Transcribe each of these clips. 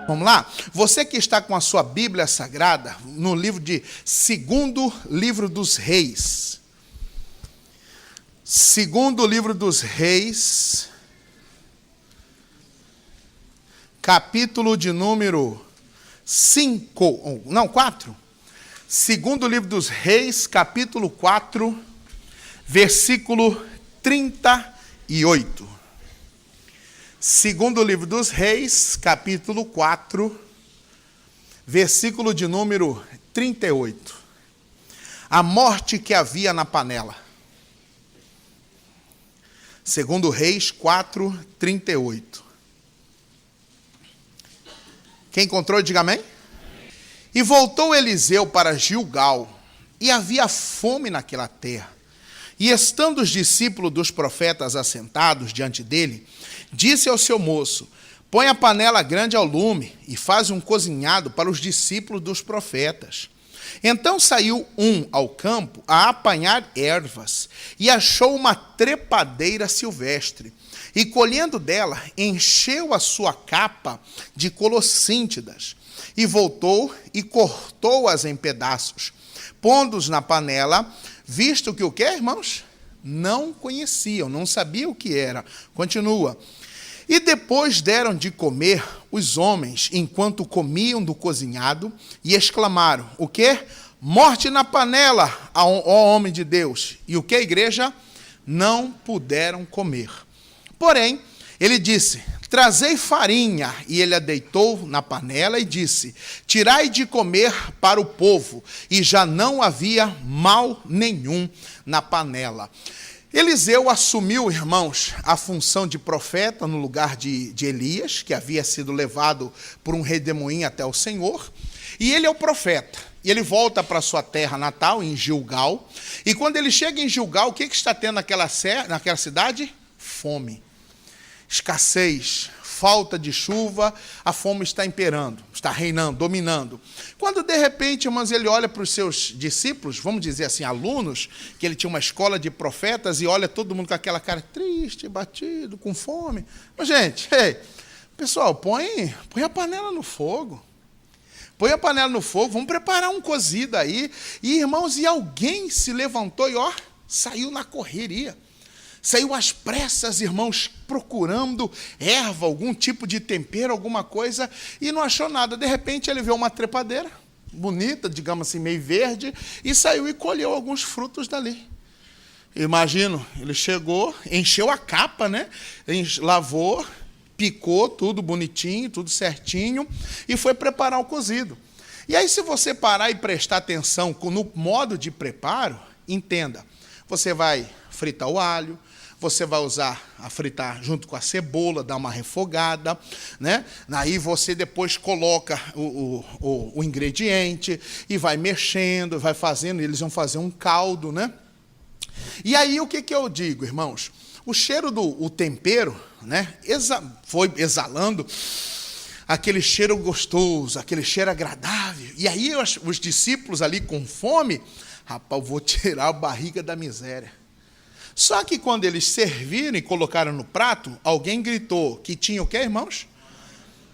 Vamos lá? Você que está com a sua Bíblia Sagrada, no livro de Segundo Livro dos Reis. Segundo Livro dos Reis, capítulo de número 4. Segundo Livro dos Reis, capítulo 4, versículo 38. Segundo Livro dos Reis, capítulo 4, versículo de número 38. A morte que havia na panela. Segundo Reis 4, 38. Quem encontrou, diga amém. E voltou Eliseu para Gilgal, e havia fome naquela terra. E estando os discípulos dos profetas assentados diante dele, disse ao seu moço: põe a panela grande ao lume e faz um cozinhado para os discípulos dos profetas. Então saiu um ao campo a apanhar ervas e achou uma trepadeira silvestre. E colhendo dela, encheu a sua capa de colossíntidas. E voltou e cortou-as em pedaços, pondo-os na panela, visto que o quê, irmãos? Não conheciam, não sabiam o que era. Continua. E depois deram de comer os homens, enquanto comiam do cozinhado, e exclamaram: o quê? Morte na panela, ó homem de Deus. E o que, igreja? Não puderam comer. Porém, ele disse: trazei farinha. E ele a deitou na panela e disse: tirai de comer para o povo. E já não havia mal nenhum na panela. Eliseu assumiu, irmãos, a função de profeta no lugar de Elias, que havia sido levado por um redemoinho até o Senhor. E ele é o profeta. E ele volta para sua terra natal, em Gilgal. E quando ele chega em Gilgal, o que está tendo naquela cidade? Fome, escassez, falta de chuva, a fome está imperando, está reinando, dominando. Quando de repente, irmãos, ele olha para os seus discípulos, vamos dizer assim, alunos, que ele tinha uma escola de profetas, e olha todo mundo com aquela cara triste, batido, com fome. Mas, gente, pessoal, põe a panela no fogo. Põe a panela no fogo, vamos preparar um cozido aí. E, irmãos, e alguém se levantou e, saiu na correria. Saiu às pressas, irmãos, procurando erva, algum tipo de tempero, alguma coisa, e não achou nada. De repente, ele viu uma trepadeira, bonita, digamos assim, meio verde, e saiu e colheu alguns frutos dali. Imagino, ele chegou, encheu a capa, né? Lavou, picou tudo bonitinho, tudo certinho, e foi preparar o cozido. E aí, se você parar e prestar atenção no modo de preparo, entenda, você vai fritar o alho, você vai fritar junto com a cebola, dar uma refogada, né? Aí você depois coloca o ingrediente e vai mexendo, vai fazendo, eles vão fazer um caldo, né? E aí o que eu digo, irmãos? O cheiro do tempero, né? Foi exalando aquele cheiro gostoso, aquele cheiro agradável. E aí os discípulos ali com fome, rapaz, eu vou tirar a barriga da miséria. Só que quando eles serviram e colocaram no prato, alguém gritou que tinha o quê, irmãos?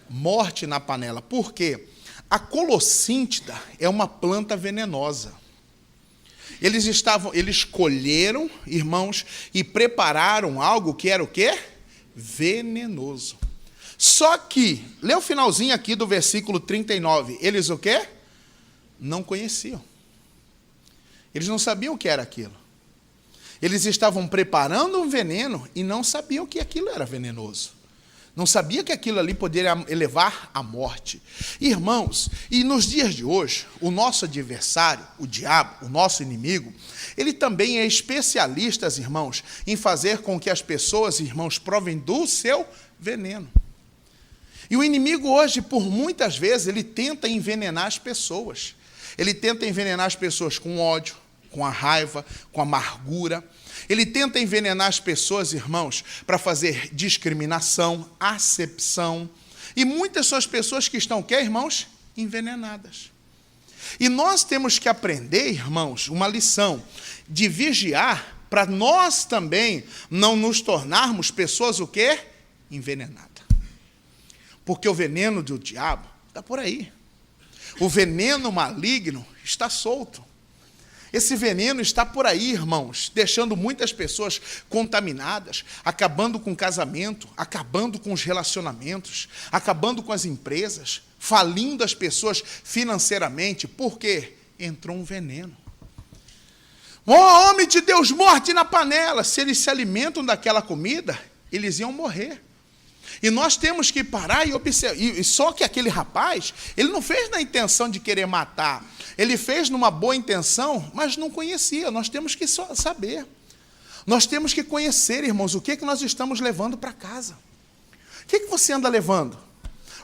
Morte na panela. Por quê? A colossíntida é uma planta venenosa. Eles colheram, irmãos, e prepararam algo que era o quê? Venenoso. Só que, lê o finalzinho aqui do versículo 39. Eles o quê? Não conheciam. Eles não sabiam o que era aquilo. Eles estavam preparando um veneno e não sabiam que aquilo era venenoso. Não sabiam que aquilo ali poderia levar à morte. Irmãos, e nos dias de hoje, o nosso adversário, o diabo, o nosso inimigo, ele também é especialista, irmãos, em fazer com que as pessoas, irmãos, provem do seu veneno. E o inimigo hoje, por muitas vezes, ele tenta envenenar as pessoas. Ele tenta envenenar as pessoas com ódio, com a raiva, com a amargura. Ele tenta envenenar as pessoas, irmãos, para fazer discriminação, acepção. E muitas são as pessoas que estão, o quê, irmãos? Envenenadas. E nós temos que aprender, irmãos, uma lição de vigiar para nós também não nos tornarmos pessoas, o quê? Envenenadas. Porque o veneno do diabo está por aí. O veneno maligno está solto. Esse veneno está por aí, irmãos, deixando muitas pessoas contaminadas, acabando com o casamento, acabando com os relacionamentos, acabando com as empresas, falindo as pessoas financeiramente. Por quê? Entrou um veneno. Homem de Deus, morte na panela. Se eles se alimentam daquela comida, eles iam morrer. E nós temos que parar e observar. E só que aquele rapaz, ele não fez na intenção de querer matar. Ele fez numa boa intenção, mas não conhecia. Nós temos que saber. Nós temos que conhecer, irmãos, o que nós estamos levando para casa. O que você anda levando?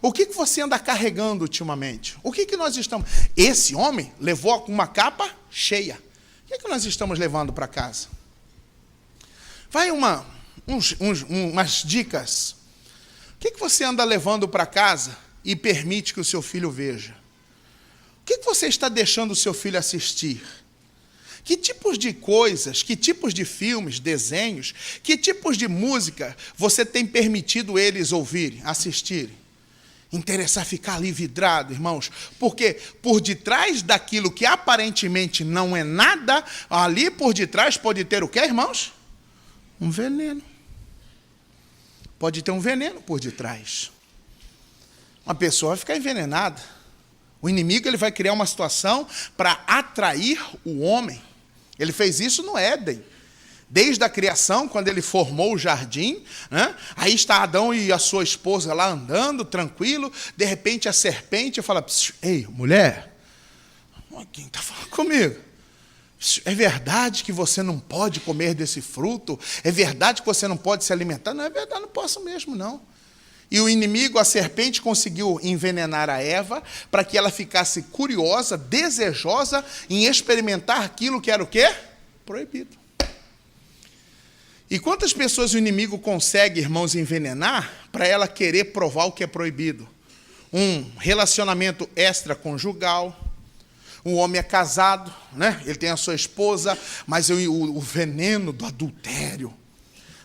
O que você anda carregando ultimamente? O que nós estamos... Esse homem levou uma capa cheia. O que nós estamos levando para casa? Vai umas dicas. O que você anda levando para casa e permite que o seu filho veja? O que você está deixando o seu filho assistir? Que tipos de coisas, que tipos de filmes, desenhos, que tipos de música você tem permitido eles ouvirem, assistirem? Interessar, ficar ali vidrado, irmãos, porque por detrás daquilo que aparentemente não é nada, ali por detrás pode ter o quê, irmãos? Um veneno. Pode ter um veneno por detrás. Uma pessoa vai ficar envenenada. O inimigo ele vai criar uma situação para atrair o homem. Ele fez isso no Éden. Desde a criação, quando ele formou o jardim, né? Aí está Adão e a sua esposa lá andando, tranquilo. De repente a serpente fala: ei, mulher, quem está falando comigo? É verdade que você não pode comer desse fruto? É verdade que você não pode se alimentar? Não é verdade, não posso mesmo, não. E o inimigo, a serpente, conseguiu envenenar a Eva para que ela ficasse curiosa, desejosa em experimentar aquilo que era o quê? Proibido. E quantas pessoas o inimigo consegue, irmãos, envenenar para ela querer provar o que é proibido? Um relacionamento extraconjugal. Um homem é casado, né? Ele tem a sua esposa, mas o veneno do adultério.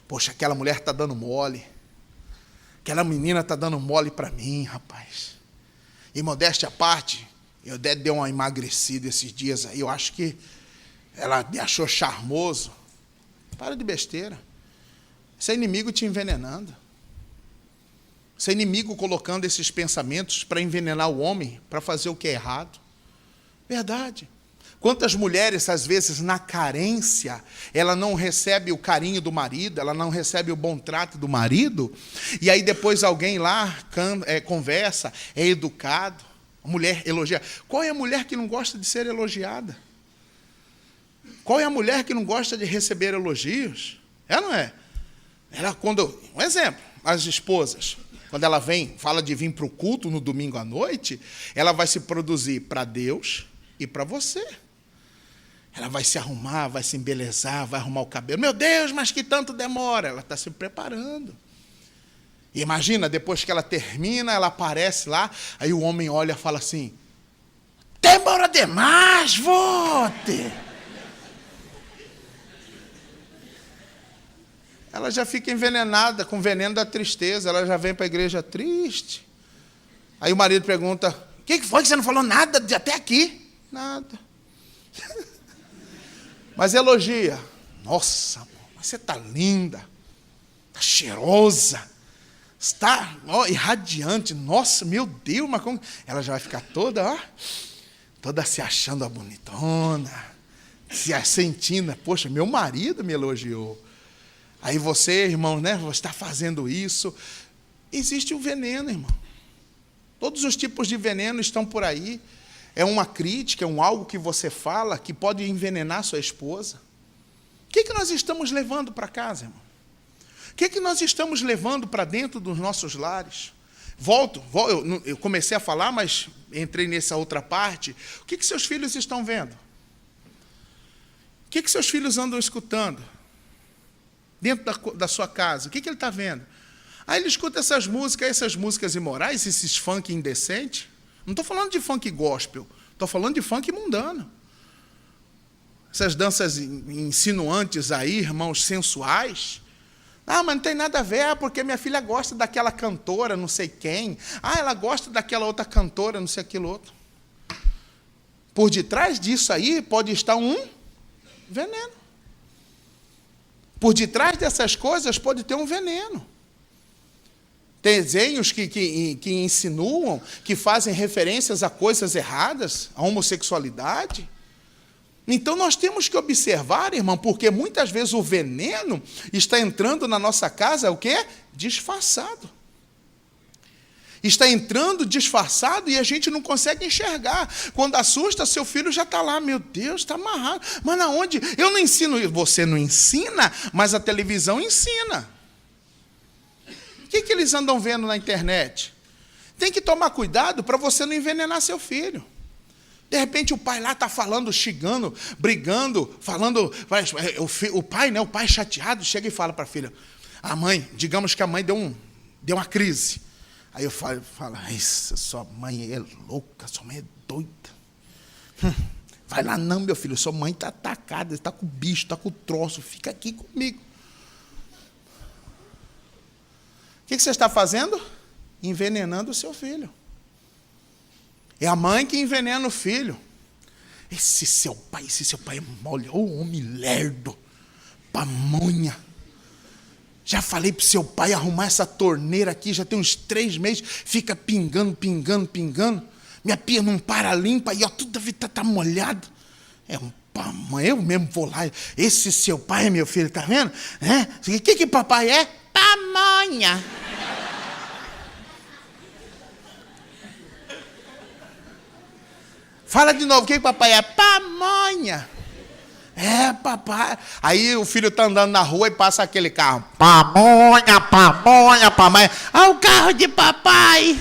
Poxa, aquela mulher está dando mole. Aquela menina está dando mole para mim, rapaz. E modéstia à parte, eu dei uma emagrecida esses dias aí. Eu acho que ela me achou charmoso. Para de besteira. Isso é inimigo te envenenando. Isso é inimigo colocando esses pensamentos para envenenar o homem, para fazer o que é errado. Verdade. Quantas mulheres, às vezes, na carência, ela não recebe o carinho do marido, ela não recebe o bom trato do marido, e aí depois alguém lá conversa, é educado, a mulher elogia. Qual é a mulher que não gosta de ser elogiada? Qual é a mulher que não gosta de receber elogios? É ou não é? Um exemplo, as esposas, quando ela fala de vir para o culto no domingo à noite, ela vai se produzir para Deus e para você. Ela vai se arrumar, vai se embelezar, vai arrumar o cabelo. Meu Deus, mas que tanto demora? Ela está se preparando. E imagina, depois que ela termina, ela aparece lá, aí o homem olha e fala assim: demora demais, vote. Ela já fica envenenada com o veneno da tristeza, ela já vem para a igreja triste. Aí o marido pergunta: o que foi que você não falou nada de até aqui? Nada. Mas elogia. Nossa, amor, mas você está linda, está cheirosa, está irradiante. Nossa, meu Deus, mas como... Ela já vai ficar toda se achando a bonitona, se sentindo, poxa, meu marido me elogiou. Aí você, irmão, né, você está fazendo isso. Existe o veneno, irmão. Todos os tipos de veneno estão por aí. É uma crítica, é algo que você fala que pode envenenar sua esposa. O que nós estamos levando para casa, irmão? O que nós estamos levando para dentro dos nossos lares? Eu comecei a falar, mas entrei nessa outra parte. O que seus filhos estão vendo? O que seus filhos andam escutando? Dentro da sua casa, o que ele está vendo? Aí ele escuta essas músicas imorais, esses funk indecentes. Não estou falando de funk gospel, estou falando de funk mundano. Essas danças insinuantes aí, irmãos, sensuais, Ah, mas não tem nada a ver, porque minha filha gosta daquela cantora, não sei quem. Ah, ela gosta daquela outra cantora, não sei aquilo outro. Por detrás disso aí pode estar um veneno. Por detrás dessas coisas pode ter um veneno. Desenhos que insinuam, que fazem referências a coisas erradas, a homossexualidade. Então nós temos que observar, irmão, porque muitas vezes o veneno está entrando na nossa casa, o quê? Disfarçado. Está entrando disfarçado e a gente não consegue enxergar. Quando assusta, seu filho já está lá. Meu Deus, está amarrado. Mas aonde? Eu não ensino. Você não ensina, mas a televisão ensina. O que eles andam vendo na internet? Tem que tomar cuidado para você não envenenar seu filho. De repente o pai lá está falando, xingando, brigando, falando. O pai, né? O pai chateado chega e fala para a filha. A mãe, digamos que a mãe deu uma crise. Aí eu falo, isso, sua mãe é louca, sua mãe é doida. Vai lá não, meu filho, sua mãe está atacada, está com o bicho, está com o troço, fica aqui comigo. O que você está fazendo? Envenenando o seu filho. É a mãe que envenena o filho. Esse seu pai é mole, ô homem lerdo, pamonha. Já falei para o seu pai arrumar essa torneira aqui, já tem uns 3 meses, fica pingando. Minha pia não para limpa, e ó, tudo está molhado. É um pamonha, eu mesmo vou lá. Esse seu pai, meu filho, tá vendo? O que papai é? Pamonha. Fala de novo, o que papai é? Pamonha. É, papai. Aí o filho está andando na rua e passa aquele carro. Pamonha. Ah, o carro de papai.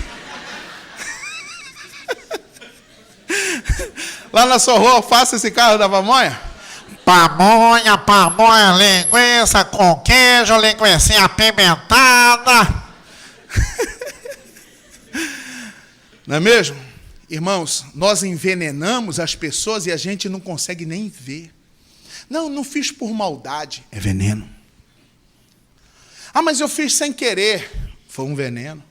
Lá na sua rua, faça esse carro da pamonha. Pamonha, linguiça com queijo, linguiça apimentada. Não é mesmo? Irmãos, nós envenenamos as pessoas e a gente não consegue nem ver. Não fiz por maldade. É veneno. Ah, mas eu fiz sem querer. Foi um veneno.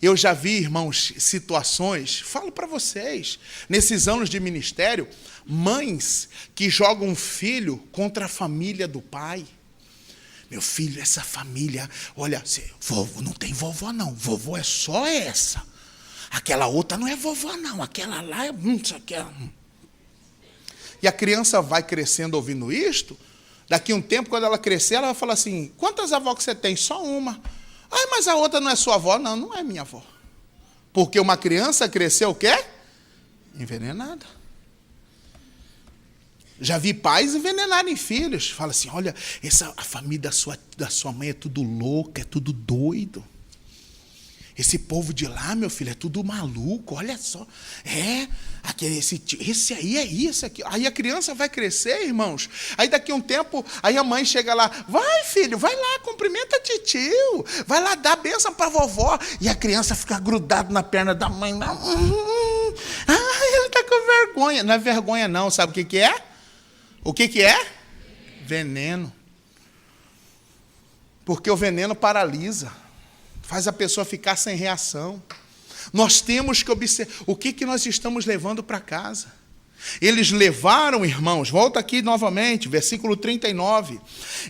Eu já vi, irmãos, situações, falo para vocês, nesses anos de ministério, mães que jogam filho contra a família do pai. Meu filho, essa família, olha, vovô, não tem vovó não, vovó é só essa. Aquela outra não é vovó não, aquela lá é... isso aqui é... E a criança vai crescendo ouvindo isto, daqui a um tempo, quando ela crescer, ela vai falar assim, quantas avós que você tem? Só uma. Ah, mas a outra não é sua avó? Não, não é minha avó. Porque uma criança cresceu o quê? Envenenada. Já vi pais envenenarem filhos. Fala assim, olha, a família da sua mãe é tudo louca, é tudo doido. Esse povo de lá, meu filho, é tudo maluco, olha só. Esse aí é isso aqui. Aí a criança vai crescer, irmãos. Aí daqui a um tempo, aí a mãe chega lá, vai filho, vai lá, cumprimenta titio. Vai lá, dá a bênção para a vovó. E a criança fica grudada na perna da mãe. Ele está com vergonha. Não é vergonha não, sabe o que é? O que é? Veneno. Porque o veneno paralisa. Faz a pessoa ficar sem reação. Nós temos que observar o que nós estamos levando para casa. Eles levaram, irmãos, volta aqui novamente, versículo 39.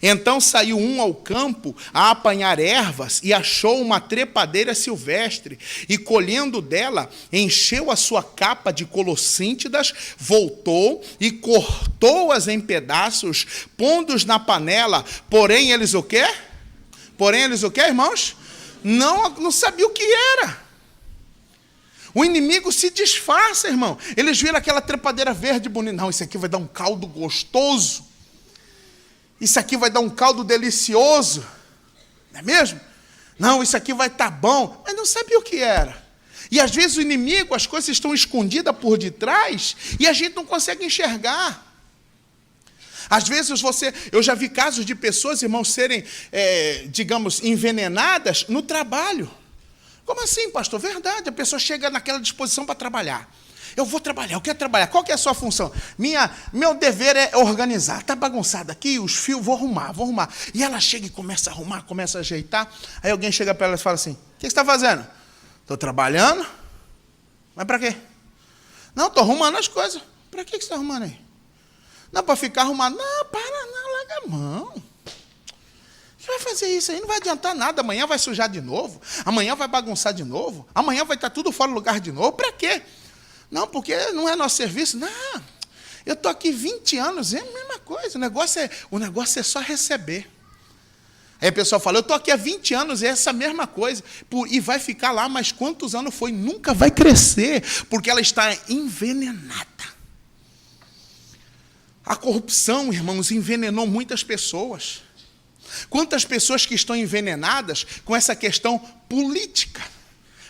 Então saiu um ao campo a apanhar ervas e achou uma trepadeira silvestre e, colhendo dela, encheu a sua capa de colossíntidas, voltou e cortou-as em pedaços, pondo-os na panela. Porém, eles o quê? Irmãos? Não sabia o que era. O inimigo se disfarça, irmão. Eles viram aquela trepadeira verde bonita. Não, isso aqui vai dar um caldo gostoso. Isso aqui vai dar um caldo delicioso. Não é mesmo? Não, isso aqui vai estar bom. Mas não sabia o que era. E às vezes o inimigo, as coisas estão escondidas por detrás e a gente não consegue enxergar. Às vezes eu já vi casos de pessoas, irmãos, serem, digamos, envenenadas no trabalho. Como assim, pastor? Verdade, a pessoa chega naquela disposição para trabalhar. Eu vou trabalhar, eu quero trabalhar. Qual que é a sua função? Meu dever é organizar. Está bagunçado aqui, os fios, vou arrumar. E ela chega e começa a arrumar, começa a ajeitar. Aí alguém chega para ela e fala assim, o que você está fazendo? Estou trabalhando. Mas para quê? Não, estou arrumando as coisas. Para que você está arrumando aí? Não, para ficar arrumado. Não, larga a mão. Você vai fazer isso aí, não vai adiantar nada. Amanhã vai sujar de novo. Amanhã vai bagunçar de novo. Amanhã vai estar tudo fora do lugar de novo. Para quê? Não, porque não é nosso serviço. Não, eu estou aqui 20 anos, é a mesma coisa. O negócio é só receber. Aí a pessoa fala, eu estou aqui há 20 anos, é essa mesma coisa. E vai ficar lá, mas quantos anos foi? Nunca vai crescer, porque ela está envenenada. A corrupção, irmãos, envenenou muitas pessoas. Quantas pessoas que estão envenenadas com essa questão política.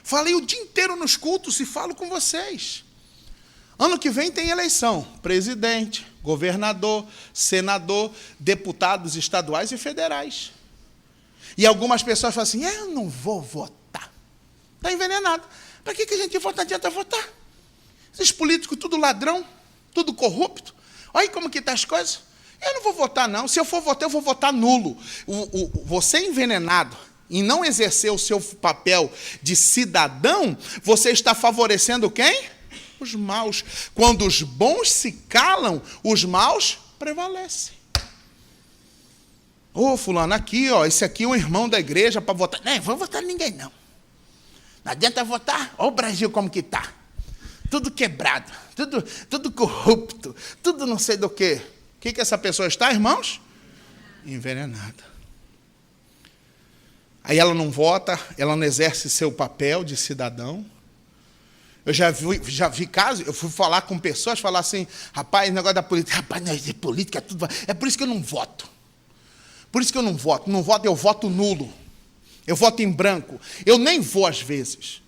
Falei o dia inteiro nos cultos e falo com vocês. Ano que vem tem eleição. Presidente, governador, senador, deputados estaduais e federais. E algumas pessoas falam assim, eu não vou votar. Está envenenado. Para que a gente vota? Não adianta votar. Esses políticos tudo ladrão, tudo corrupto. Olha aí como que estão as coisas. Eu não vou votar, não. Se eu for votar, eu vou votar nulo. Você envenenado e não exercer o seu papel de cidadão, você está favorecendo quem? Os maus. Quando os bons se calam, os maus prevalecem. Ô, fulano, aqui, ó, esse aqui é um irmão da igreja para votar. Não, vou votar ninguém, não. Não adianta votar. Olha o Brasil como que está. Tudo quebrado, tudo corrupto, tudo não sei do quê. O que essa pessoa está, irmãos? Envenenada. Aí ela não vota, ela não exerce seu papel de cidadão. Eu já vi casos, eu fui falar com pessoas, falar assim, rapaz, negócio da política, rapaz, não é política, é tudo. É por isso que eu não voto. Por isso que eu não voto. Não voto, eu voto nulo. Eu voto em branco. Eu nem vou às vezes.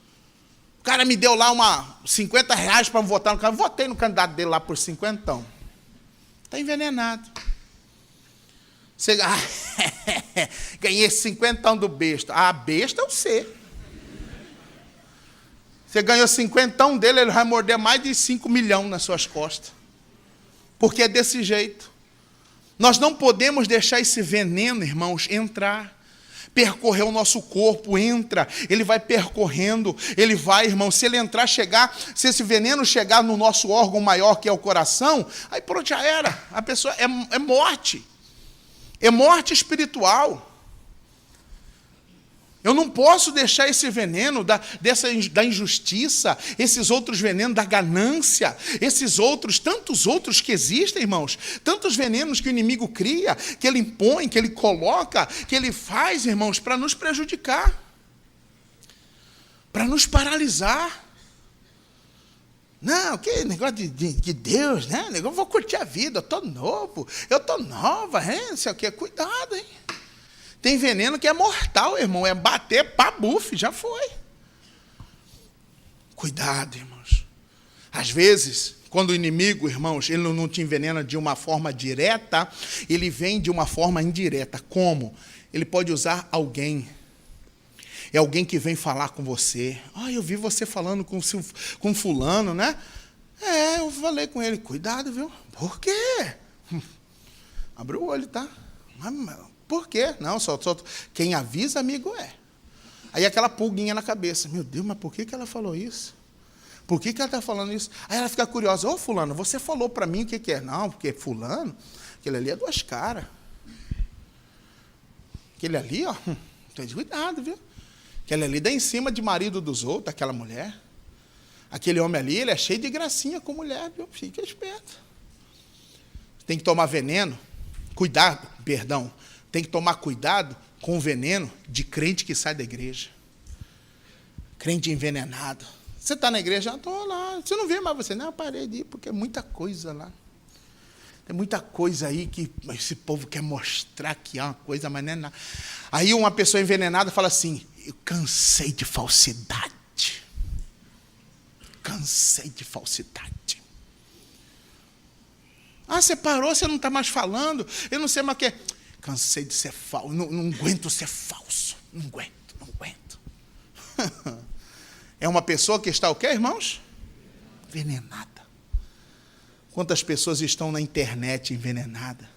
O cara me deu lá R$50 para votar no candidato. Votei no candidato dele lá por 50. Está envenenado. Você, ganhei 50 do besta. Ah, besta é você. Você ganhou 50 dele, ele vai morder mais de 5 milhões nas suas costas. Porque é desse jeito. Nós não podemos deixar esse veneno, irmãos, entrar. Percorrer o nosso corpo, entra, ele vai percorrendo, ele vai, irmão, se ele entrar, se esse veneno chegar no nosso órgão maior, que é o coração, aí pronto, já era, a pessoa é morte espiritual. Eu não posso deixar esse veneno da injustiça, esses outros venenos da ganância, tantos outros que existem, irmãos, tantos venenos que o inimigo cria, que ele impõe, que ele coloca, que ele faz, irmãos, para nos prejudicar, para nos paralisar. Não, que negócio de Deus, né? Eu vou curtir a vida, eu estou novo, eu estou nova, não sei o quê. Cuidado, hein? Tem veneno que é mortal, irmão. É bater, pá, buf, já foi. Cuidado, irmãos. Às vezes, quando o inimigo, irmãos, ele não te envenena de uma forma direta, ele vem de uma forma indireta. Como? Ele pode usar alguém. É alguém que vem falar com você. Eu vi você falando com fulano, né? Eu falei com ele. Cuidado, viu? Por quê? Abre o olho, tá? Por quê? Não, só quem avisa, amigo é. Aí aquela pulguinha na cabeça. Meu Deus, mas por que ela falou isso? Por que ela está falando isso? Aí ela fica curiosa. Ô, fulano, você falou para mim o que é? Não, porque fulano, aquele ali é duas caras. Aquele ali, ó, tem cuidado, viu? Aquele ali dá em cima de marido dos outros, aquela mulher. Aquele homem ali, ele é cheio de gracinha com mulher, viu? Fica esperto. Tem que tomar veneno. Tem que tomar cuidado com o veneno de crente que sai da igreja. Crente envenenado. Você está na igreja? Estou lá. Você não vê mais você? Não, eu parei de ir, porque é muita coisa lá. Tem muita coisa aí que esse povo quer mostrar que é uma coisa, mas não é nada. Aí uma pessoa envenenada fala assim, eu cansei de falsidade. Cansei de falsidade. Você parou, você não está mais falando, eu não sei mais o que. Cansei de ser falso, não aguento ser falso. Não aguento. É uma pessoa que está o quê, irmãos? envenenada. Quantas pessoas estão na internet envenenadas?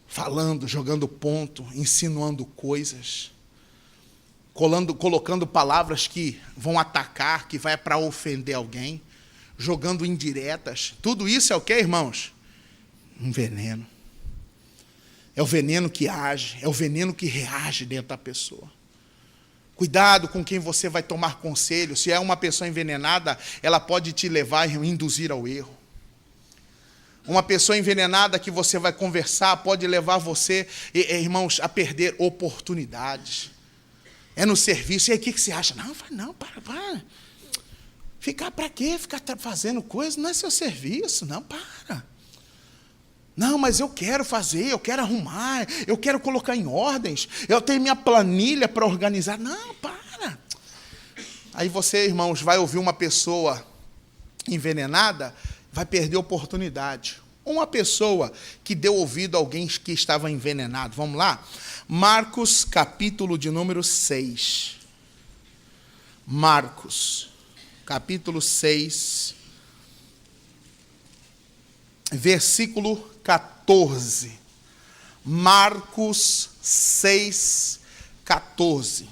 Falando, jogando ponto, insinuando coisas, colocando palavras que vão atacar, que vai para ofender alguém, jogando indiretas. Tudo isso é o que, irmãos? Um veneno. É o veneno que age, é o veneno que reage dentro da pessoa. Cuidado com quem você vai tomar conselho. Se é uma pessoa envenenada, ela pode te levar e induzir ao erro. Uma pessoa envenenada que você vai conversar pode levar você, irmãos, a perder oportunidades. É no serviço. E aí, o que você acha? Não, para. Ficar para quê? Ficar fazendo coisa? Não é seu serviço. Não, para. Não, mas eu quero fazer, eu quero arrumar, eu quero colocar em ordens, eu tenho minha planilha para organizar. Não, para. Aí você, irmãos, vai ouvir uma pessoa envenenada, vai perder oportunidade. Uma pessoa que deu ouvido a alguém que estava envenenado. Vamos lá? Marcos, capítulo de número 6. Marcos, capítulo 6, versículo 14. Marcos 6, 14.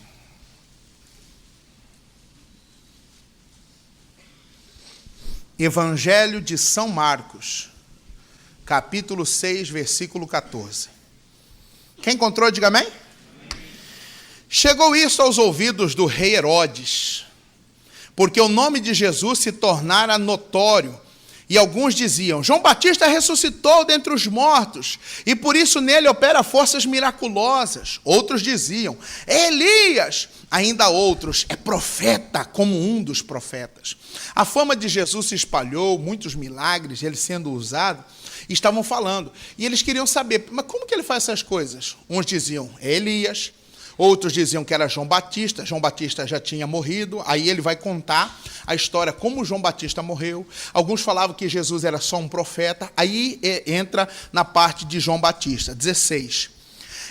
Evangelho de São Marcos, capítulo 6, versículo 14. Quem encontrou, diga amém. Chegou isso aos ouvidos do rei Herodes, porque o nome de Jesus se tornara notório, e alguns diziam: João Batista ressuscitou dentre os mortos, e por isso nele opera forças miraculosas. Outros diziam: é Elias. Ainda outros: é profeta, como um dos profetas. A fama de Jesus se espalhou, muitos milagres, ele sendo usado, estavam falando. E eles queriam saber, mas como que ele faz essas coisas? Uns diziam: é Elias. Outros diziam que era João Batista. João Batista já tinha morrido. Aí ele vai contar a história como João Batista morreu. Alguns falavam que Jesus era só um profeta. Aí entra na parte de João Batista. 16.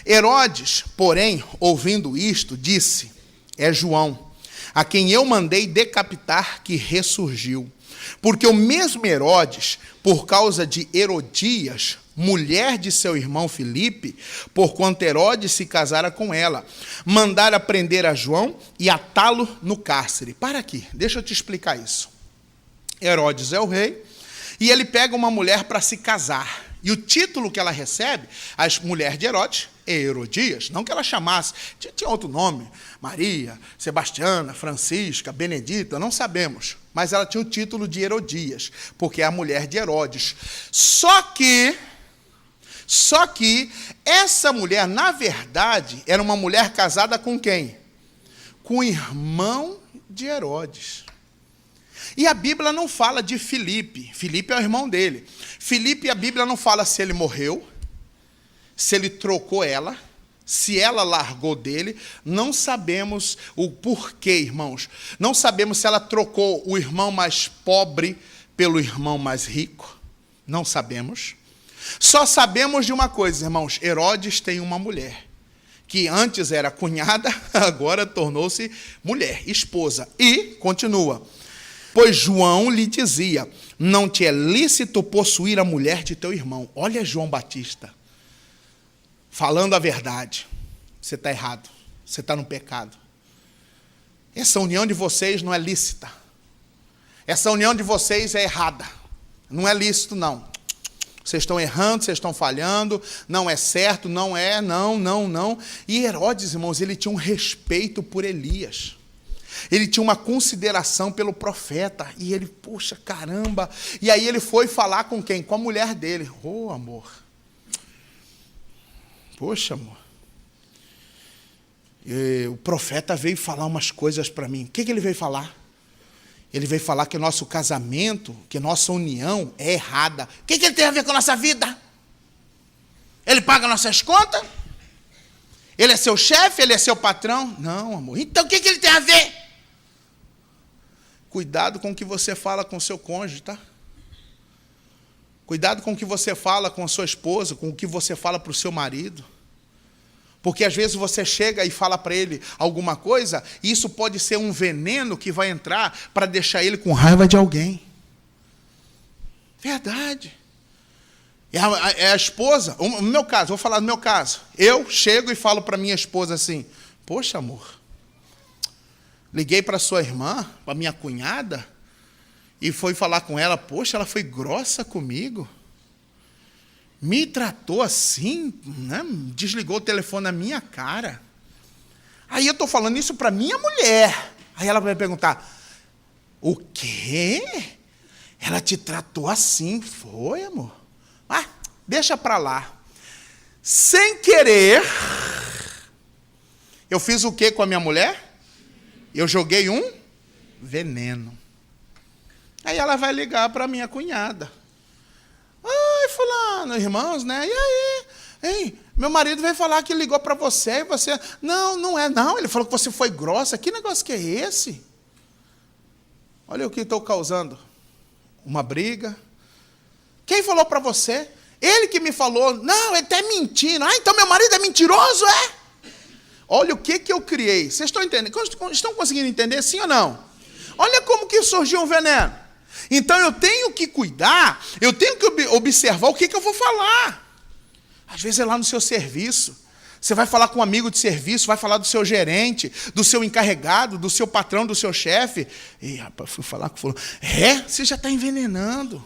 Herodes, porém, ouvindo isto, disse: é João, a quem eu mandei decapitar, que ressurgiu. Porque o mesmo Herodes, por causa de Herodias, mulher de seu irmão Filipe, porquanto Herodes se casara com ela, mandara prender a João e atá-lo no cárcere. Para aqui, deixa eu te explicar isso. Herodes é o rei, e ele pega uma mulher para se casar. E o título que ela recebe, a mulher de Herodes, é Herodias. Não que ela chamasse, tinha outro nome, Maria, Sebastiana, Francisca, Benedita, não sabemos. Mas ela tinha o título de Herodias, porque é a mulher de Herodes. Só que essa mulher, na verdade, era uma mulher casada com quem? Com o irmão de Herodes. E a Bíblia não fala de Filipe. Filipe é o irmão dele. Filipe, a Bíblia não fala se ele morreu, se ele trocou ela, se ela largou dele. Não sabemos o porquê, irmãos. Não sabemos se ela trocou o irmão mais pobre pelo irmão mais rico. Não sabemos. Só sabemos de uma coisa, irmãos: Herodes tem uma mulher, que antes era cunhada, agora tornou-se mulher, esposa. E, continua, pois João lhe dizia: não te é lícito possuir a mulher de teu irmão. Olha João Batista, falando a verdade. Você está errado, você está no pecado. Essa união de vocês não é lícita. Essa união de vocês é errada. Não é lícito, não. Vocês estão errando, vocês estão falhando, não é certo, não é, não. E Herodes, irmãos, ele tinha um respeito por Elias. Ele tinha uma consideração pelo profeta. E ele, poxa, caramba. E aí ele foi falar com quem? Com a mulher dele. Oh, amor. Poxa, amor. O profeta veio falar umas coisas para mim. O que ele veio falar? Ele veio falar que o nosso casamento, que nossa união é errada. O que ele tem a ver com a nossa vida? Ele paga nossas contas? Ele é seu chefe? Ele é seu patrão? Não, amor. Então o que ele tem a ver? Cuidado com o que você fala com o seu cônjuge, tá? Cuidado com o que você fala com a sua esposa, com o que você fala para o seu marido. Porque às vezes você chega e fala para ele alguma coisa, e isso pode ser um veneno que vai entrar para deixar ele com raiva de alguém. Verdade. É a esposa, no meu caso, vou falar do meu caso. Eu chego e falo para minha esposa assim: poxa, amor, liguei para sua irmã, para minha cunhada, e fui falar com ela. Poxa, ela foi grossa comigo. Me tratou assim, né? Desligou o telefone na minha cara. Aí eu estou falando isso para minha mulher. Aí ela vai perguntar: o quê? Ela te tratou assim? Foi, amor? Ah, deixa para lá. Sem querer, eu fiz o que com a minha mulher? Eu joguei um veneno. Aí ela vai ligar para minha cunhada: ai, fulano, irmãos, né? E aí? Hein? Meu marido veio falar que ligou para você e você... Não, não é, não. Ele falou que você foi grossa. Que negócio que é esse? Olha o que estou causando. Uma briga. Quem falou para você? Ele que me falou. Não, ele está mentindo. Ah, então meu marido é mentiroso, é? Olha o que eu criei. Vocês estão entendendo? Estão conseguindo entender, sim ou não? Olha como que surgiu um veneno. Então eu tenho que cuidar, eu tenho que observar o que eu vou falar. Às vezes é lá no seu serviço. Você vai falar com um amigo de serviço, vai falar do seu gerente, do seu encarregado, do seu patrão, do seu chefe. E rapaz, fui falar com fulano. Você já está envenenando.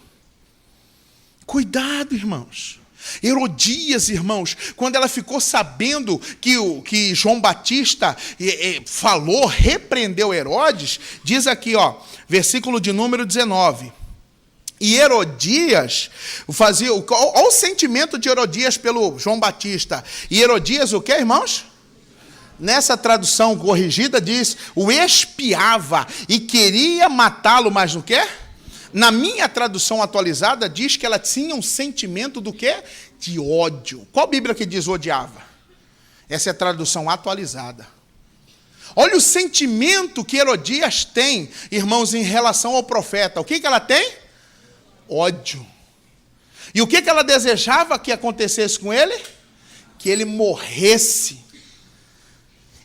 Cuidado, irmãos. Herodias, irmãos, quando ela ficou sabendo que João Batista falou, repreendeu Herodes, diz aqui, versículo de número 19. E Herodias fazia... Olha o sentimento de Herodias pelo João Batista. E Herodias o quê, irmãos? Nessa tradução corrigida diz, o espiava e queria matá-lo, mas no quê? Na minha tradução atualizada diz que ela tinha um sentimento do quê? De ódio. Qual Bíblia que diz odiava? Essa é a tradução atualizada. Olha o sentimento que Herodias tem, irmãos, em relação ao profeta. O que ela tem? Ódio. E o que ela desejava que acontecesse com ele? Que ele morresse.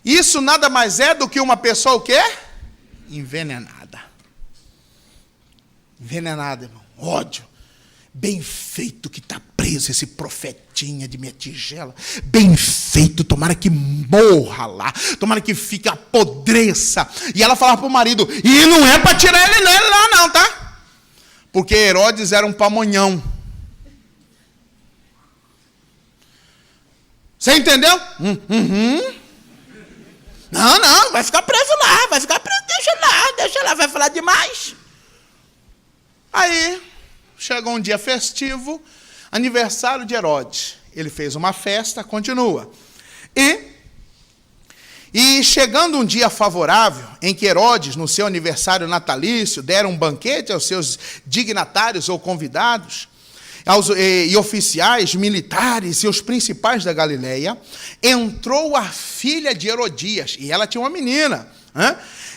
Isso nada mais é do que uma pessoa o quê? Envenenada. Envenenada, irmão. Ódio. Bem feito que está preso esse profetinha de minha tigela. Bem feito, tomara que morra lá. Tomara que fique, apodreça. E ela falava para o marido, e não é para tirar ele lá não, tá? Porque Herodes era um pamonhão. Você entendeu? Não, vai ficar preso lá, deixa lá, vai falar demais. Aí, chegou um dia festivo, aniversário de Herodes. Ele fez uma festa, continua. E chegando um dia favorável, em que Herodes, no seu aniversário natalício, deram um banquete aos seus dignatários ou convidados, e oficiais, militares e os principais da Galileia, entrou a filha de Herodias, e ela tinha uma menina,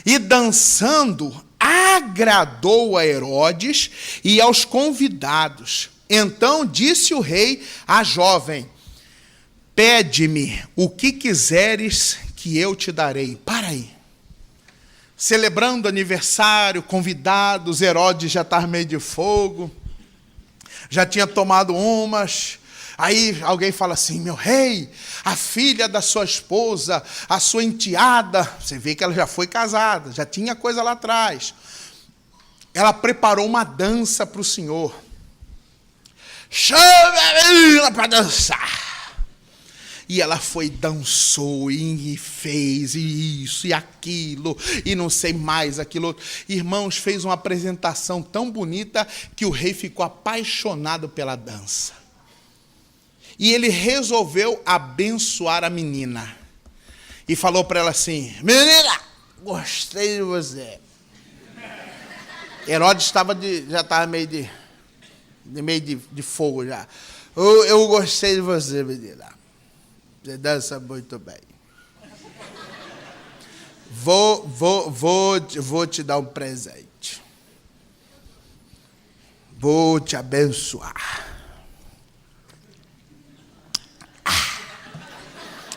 e dançando, agradou a Herodes e aos convidados. Então disse o rei à jovem, pede-me o que quiseres que eu te darei. Para aí. Celebrando aniversário, convidados, Herodes já estava meio de fogo, já tinha tomado umas. Aí alguém fala assim, meu rei, a filha da sua esposa, a sua enteada, você vê que ela já foi casada, já tinha coisa lá atrás. Ela preparou uma dança para o Senhor. Chama a menina para dançar. E ela foi, dançou, e fez isso e aquilo, e não sei mais aquilo outro. Irmãos, fez uma apresentação tão bonita que o rei ficou apaixonado pela dança. E ele resolveu abençoar a menina. E falou para ela assim, menina, gostei de você. Herodes já estava meio de fogo já. Eu gostei de você, menina. Você dança muito bem. Vou te dar um presente. Vou te abençoar.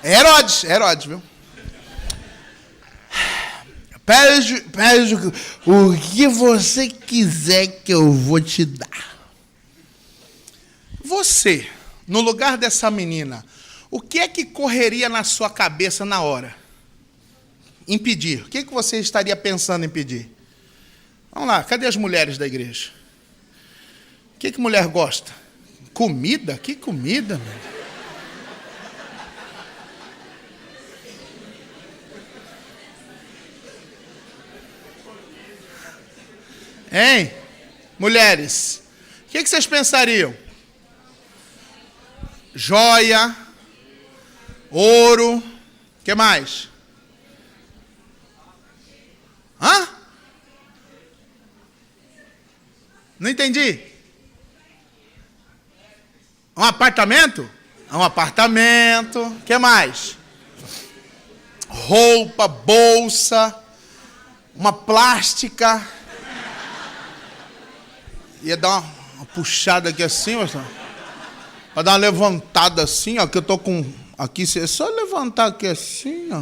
É Herodes, viu? Pede o que você quiser que eu vou te dar. Você, no lugar dessa menina, o que é que correria na sua cabeça na hora? Impedir. O que é que você estaria pensando em pedir? Vamos lá, cadê as mulheres da igreja? O que é que mulher gosta? Comida? Que comida, mano? Hein? Mulheres, o que vocês pensariam? Joia, ouro, o que mais? Hã? Não entendi. Um apartamento? Um apartamento, o que mais? Roupa, bolsa, uma plástica. Ia dar uma puxada aqui assim, para dar uma levantada assim, ó, que eu tô com... Aqui, é só levantar aqui assim, ó.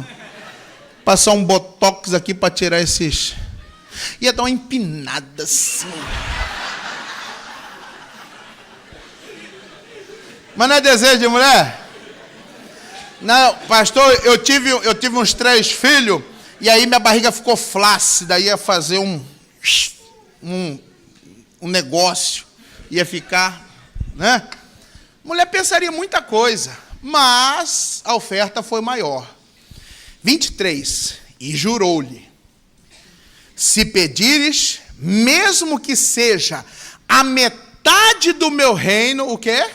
Passar um botox aqui para tirar esses... Ia dar uma empinada assim. Mas não é desejo de mulher? Não, pastor, eu tive uns 3 filhos, e aí minha barriga ficou flácida, ia fazer um negócio, ia ficar, né? Mulher pensaria muita coisa, mas a oferta foi maior. 23, e jurou-lhe, se pedires, mesmo que seja a metade do meu reino, o quê?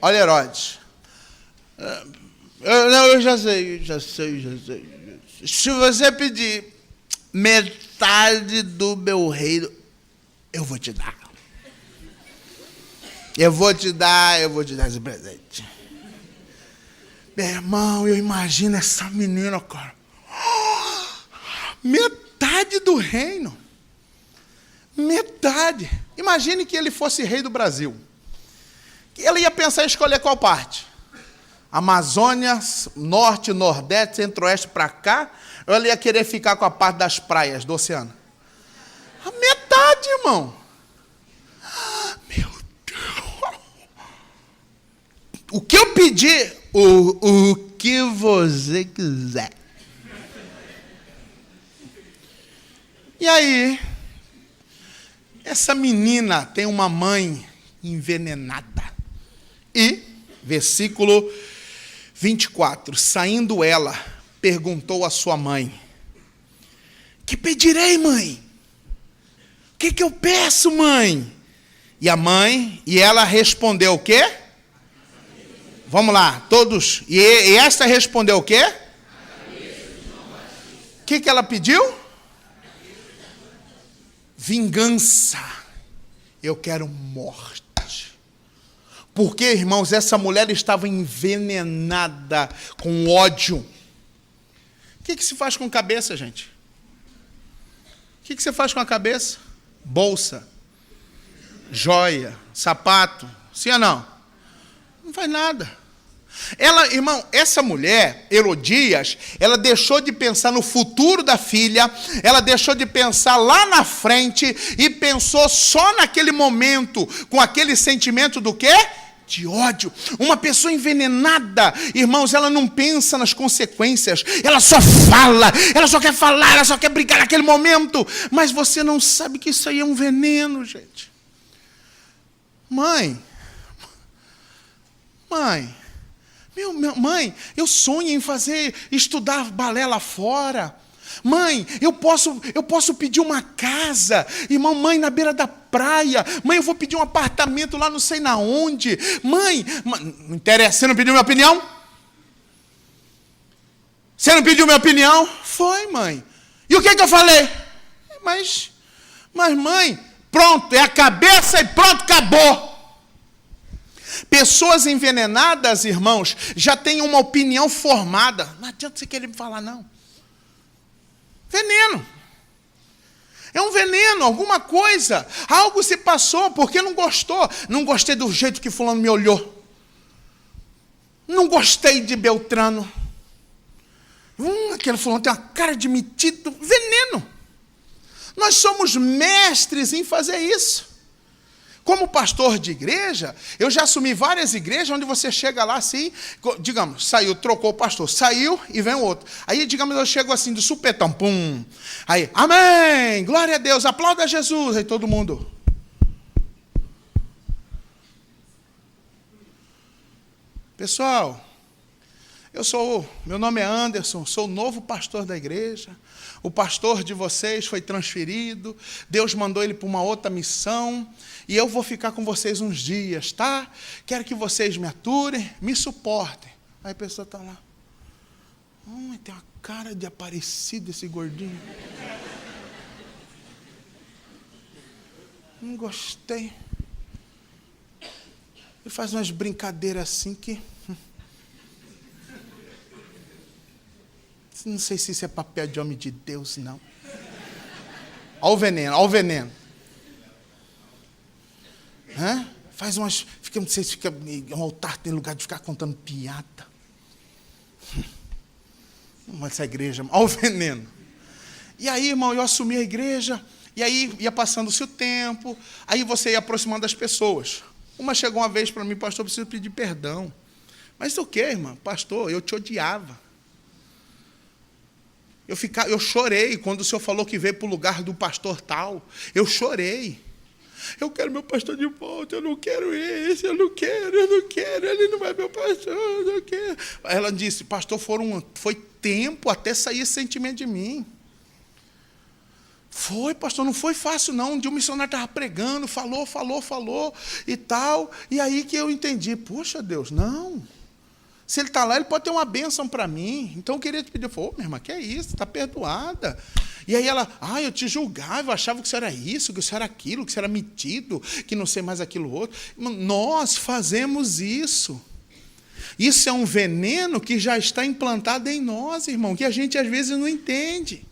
Olha, Herodes, eu já sei. Se você pedir metade do meu reino, eu vou te dar. Eu vou te dar esse presente. Meu irmão, eu imagino essa menina, cara. Metade do reino. Metade. Imagine que ele fosse rei do Brasil. Ele ia pensar em escolher qual parte? Amazônia, norte, nordeste, centro-oeste para cá, ou ele ia querer ficar com a parte das praias do oceano? A metade, irmão. Meu Deus. O que eu pedi? O que você quiser. E aí, essa menina tem uma mãe envenenada. E, versículo 24, saindo ela, perguntou à sua mãe, que pedirei, mãe? O que eu peço, mãe? E ela respondeu o quê? Vamos lá, todos. E esta respondeu o quê? O que ela pediu? Vingança. Eu quero morte. Porque, irmãos, essa mulher estava envenenada com ódio. O que se faz com a cabeça, gente? O que você faz com a cabeça? Bolsa, joia, sapato, sim ou não? Não faz nada. Ela, irmão, essa mulher, Herodias, ela deixou de pensar no futuro da filha, ela deixou de pensar lá na frente e pensou só naquele momento, com aquele sentimento do quê? De ódio. Uma pessoa envenenada, irmãos, ela não pensa nas consequências, ela só fala, ela só quer falar, ela só quer brigar naquele momento, mas você não sabe que isso aí é um veneno, gente. Mãe, mãe, eu sonho em estudar balé lá fora. Mãe, eu posso pedir uma casa. Irmão, mãe, na beira da praia. Mãe, eu vou pedir um apartamento lá não sei na onde. Mãe, não interessa, você não pediu minha opinião? Você não pediu minha opinião? Foi, mãe. E o que eu falei? Mas mãe, pronto, é a cabeça e pronto, acabou. Pessoas envenenadas, irmãos, já têm uma opinião formada. Não adianta você querer me falar, não. Veneno. É um veneno, alguma coisa. Algo se passou porque não gostou. Não gostei do jeito que fulano me olhou. Não gostei de Beltrano. Aquele fulano tem uma cara de metido, veneno. Nós somos mestres em fazer isso. Como pastor de igreja, eu já assumi várias igrejas onde você chega lá assim, digamos, saiu, trocou o pastor, saiu e vem o outro. Aí, digamos, eu chego assim de supetão, pum. Aí, amém, glória a Deus, aplauda Jesus. Aí todo mundo. Pessoal, meu nome é Anderson, sou o novo pastor da igreja. O pastor de vocês foi transferido, Deus mandou ele para uma outra missão, e eu vou ficar com vocês uns dias, tá? Quero que vocês me aturem, me suportem. Aí a pessoa está lá. Tem uma cara de Aparecido esse gordinho. Não gostei. Ele faz umas brincadeiras assim que... Não sei se isso é papel de homem de Deus, não. Olha o veneno, olha o veneno. Faz umas... não sei se fica... Um altar tem lugar de ficar contando piada. Essa igreja... Olha o veneno. E aí, irmão, eu assumi a igreja, e aí ia passando-se o tempo, aí você ia aproximando das pessoas. Uma chegou uma vez para mim, pastor, eu preciso pedir perdão. Mas o quê, irmão? Pastor, eu te odiava. Eu chorei quando o senhor falou que veio para o lugar do pastor tal. Eu chorei. Eu quero meu pastor de volta, eu não quero esse, eu não quero, ele não é meu pastor, eu não quero. Ela disse, pastor, foi tempo até sair esse sentimento de mim. Foi, pastor, não foi fácil não. Um dia o missionário estava pregando, falou e tal. E aí que eu entendi, poxa Deus, não. Se ele está lá, ele pode ter uma bênção para mim. Então eu queria te pedir, minha irmã, que é isso? Está perdoada. E aí ela, eu te julgava, eu achava que isso era isso, que isso era aquilo, que isso era metido, que não sei mais aquilo outro. Nós fazemos isso. Isso é um veneno que já está implantado em nós, irmão, que a gente às vezes não entende.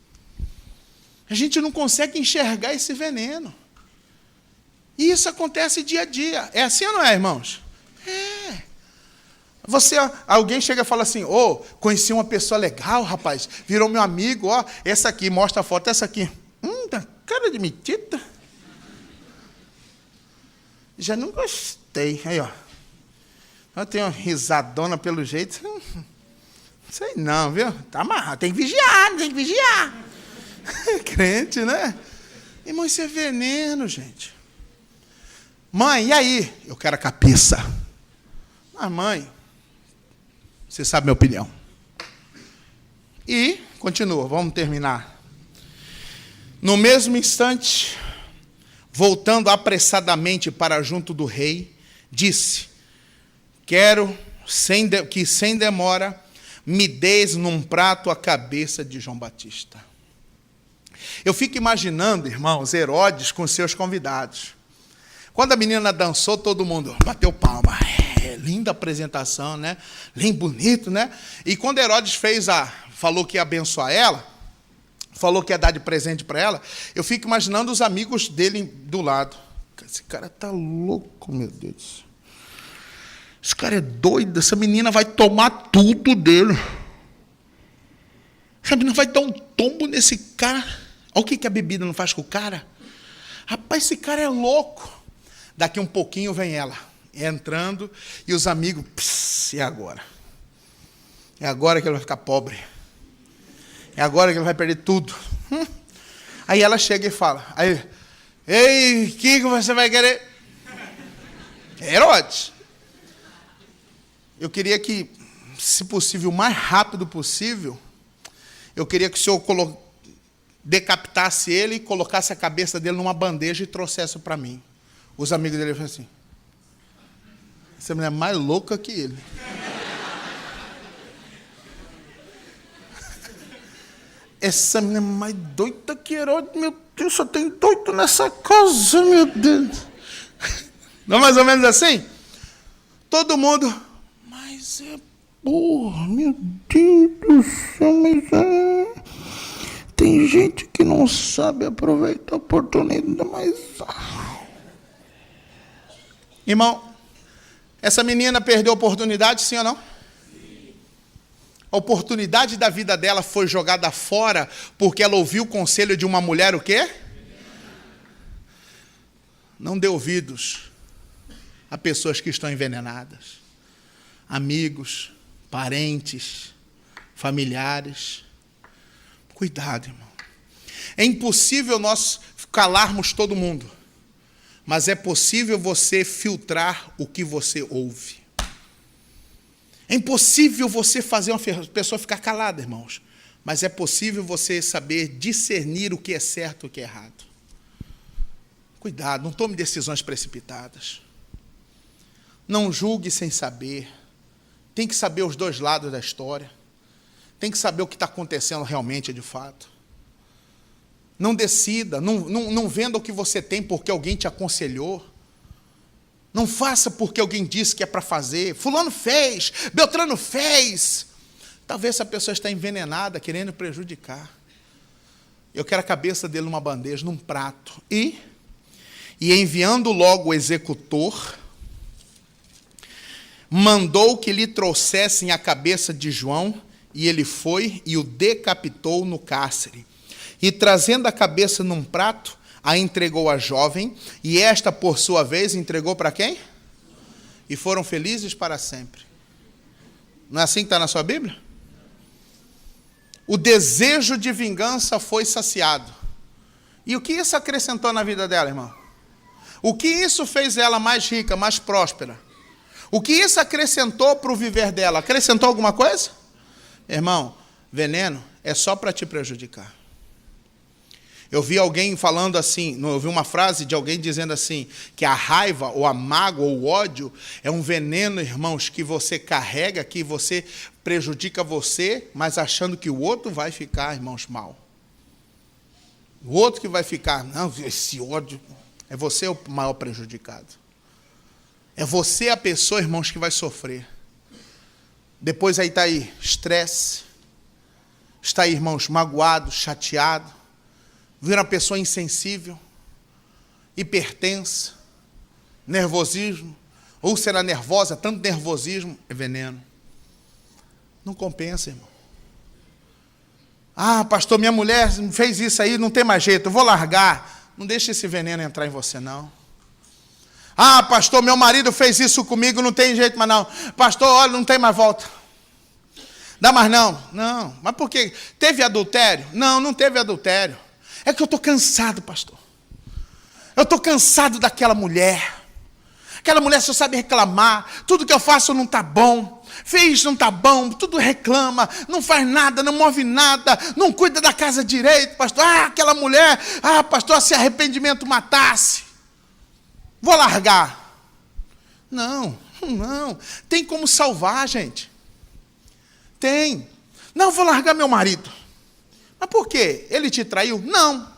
A gente não consegue enxergar esse veneno. E isso acontece dia a dia. É assim ou não é, irmãos? É. Alguém chega e fala assim, conheci uma pessoa legal, rapaz, virou meu amigo, essa aqui, mostra a foto, essa aqui. Tá cara de metida. Já não gostei. Aí, eu tenho uma risadona pelo jeito. Não sei não, viu? Tá amarrado, tem que vigiar. Crente, né? Irmão, isso é veneno, gente. Mãe, e aí? Eu quero a cabeça. Mãe... Você sabe a minha opinião. E, continua, vamos terminar. No mesmo instante, voltando apressadamente para junto do rei, disse, quero que sem demora me deis num prato a cabeça de João Batista. Eu fico imaginando, irmãos, Herodes com seus convidados. Quando a menina dançou, todo mundo bateu palma. Linda apresentação, né? Lindo, bonito, né? E quando Herodes falou que ia abençoar ela, falou que ia dar de presente para ela, eu fico imaginando os amigos dele do lado. Esse cara tá louco, meu Deus. Esse cara é doido, essa menina vai tomar tudo dele. Essa menina vai dar um tombo nesse cara. Olha o que a bebida não faz com o cara. Rapaz, esse cara é louco. Daqui um pouquinho vem ela, entrando, e os amigos, e agora? É agora que ele vai ficar pobre. É agora que ele vai perder tudo. Aí ela chega e fala, ei, o que você vai querer? Herodes. Eu queria que, se possível, o mais rápido possível, eu queria que o senhor decapitasse ele e colocasse a cabeça dele numa bandeja e trouxesse para mim. Os amigos dele falaram assim, essa mulher é mais louca que ele. Essa menina é mais doida que Herodes, meu Deus, só tem doido nessa casa, meu Deus. Não é mais ou menos assim? Todo mundo, mas é porra, meu Deus do céu, mas tem gente que não sabe aproveitar a oportunidade, mas... Irmão, essa menina perdeu a oportunidade, sim ou não? A oportunidade da vida dela foi jogada fora porque ela ouviu o conselho de uma mulher o quê? Não dê ouvidos a pessoas que estão envenenadas. Amigos, parentes, familiares. Cuidado, irmão. É impossível nós calarmos todo mundo, mas é possível você filtrar o que você ouve. É impossível você fazer uma pessoa ficar calada, irmãos, mas é possível você saber discernir o que é certo e o que é errado. Cuidado, não tome decisões precipitadas. Não julgue sem saber. Tem que saber os dois lados da história. Tem que saber o que está acontecendo realmente, de fato. Não decida, não venda o que você tem porque alguém te aconselhou. Não faça porque alguém disse que é para fazer. Fulano fez, Beltrano fez. Talvez essa pessoa está envenenada, querendo prejudicar. Eu quero a cabeça dele numa bandeja, num prato. E enviando logo o executor, mandou que lhe trouxessem a cabeça de João, e ele foi e o decapitou no cárcere. E trazendo a cabeça num prato, a entregou à jovem, e esta, por sua vez, entregou para quem? E foram felizes para sempre. Não é assim que está na sua Bíblia? O desejo de vingança foi saciado. E o que isso acrescentou na vida dela, irmão? O que isso fez ela mais rica, mais próspera? O que isso acrescentou para o viver dela? Acrescentou alguma coisa? Irmão, veneno é só para te prejudicar. Eu vi alguém falando assim, eu vi uma frase de alguém dizendo assim, que a raiva, ou a mágoa, ou o ódio, é um veneno, irmãos, que você carrega, que você prejudica você, mas achando que o outro vai ficar, irmãos, mal. O outro que vai ficar, não, esse ódio, é você o maior prejudicado. É você a pessoa, irmãos, que vai sofrer. Depois aí está aí, estresse, está aí, irmãos, magoado, chateado, vira uma pessoa insensível, hipertensa, nervosismo, úlcera nervosa, tanto nervosismo, é veneno. Não compensa, irmão. Ah, pastor, minha mulher fez isso aí, não tem mais jeito, eu vou largar. Não deixe esse veneno entrar em você, não. Ah, pastor, meu marido fez isso comigo, não tem jeito mais não. Pastor, olha, não tem mais volta. Dá mais não? Não. Mas por quê? Teve adultério? Não, não teve adultério. É que eu estou cansado, pastor. Eu estou cansado daquela mulher. Aquela mulher só sabe reclamar. Tudo que eu faço não está bom. Fez, não está bom. Tudo reclama. Não faz nada, não move nada. Não cuida da casa direito, pastor. Ah, aquela mulher. Ah, pastor, se arrependimento matasse. Vou largar. Não. Tem como salvar, gente. Tem. Não, vou largar meu marido. Mas por quê? Ele te traiu? Não.